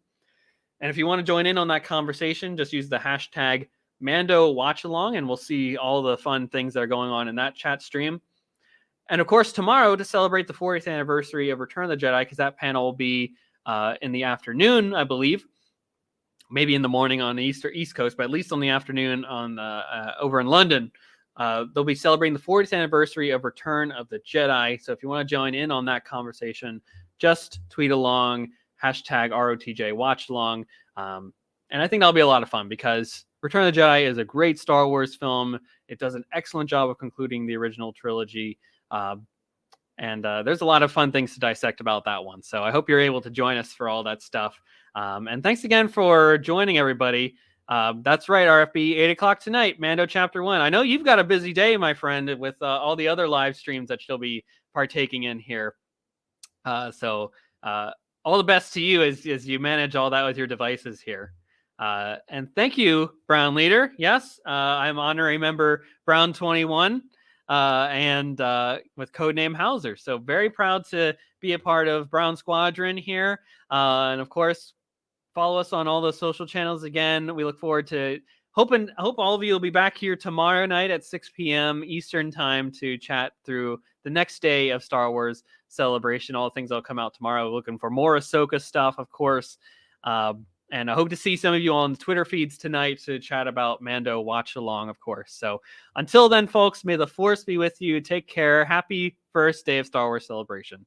And if you want to join in on that conversation, just use the hashtag #MandoWatchAlong, and we'll see all the fun things that are going on in that chat stream. And of course, tomorrow, to celebrate the 40th anniversary of Return of the Jedi, because that panel will be in the afternoon, I believe, maybe in the morning on the East Coast, but at least on the afternoon on over in London. They'll be celebrating the 40th anniversary of Return of the Jedi. So if you want to join in on that conversation, just tweet along, hashtag ROTJ watch along. And I think that'll be a lot of fun because Return of the Jedi is a great Star Wars film. It does an excellent job of concluding the original trilogy. And there's a lot of fun things to dissect about that one. So I hope you're able to join us for all that stuff. And thanks again for joining, everybody. That's right, RFB, 8 o'clock tonight, Mando Chapter 1. I know you've got a busy day, my friend, with all the other live streams that you'll be partaking in here. So all the best to you as you manage all that with your devices here. And thank you, Brown Leader. Yes, I'm honorary member Brown 21. And with codename Hauser. So very proud to be a part of Brown Squadron here. And of course, follow us on all those social channels again. We look forward to hope all of you will be back here tomorrow night at 6 p.m. Eastern time to chat through the next day of Star Wars Celebration. All the things that'll come out tomorrow. We're looking for more Ahsoka stuff, of course. And I hope to see some of you on the Twitter feeds tonight to chat about Mando Watch Along, of course. So until then, folks, may the Force be with you. Take care. Happy first day of Star Wars Celebration.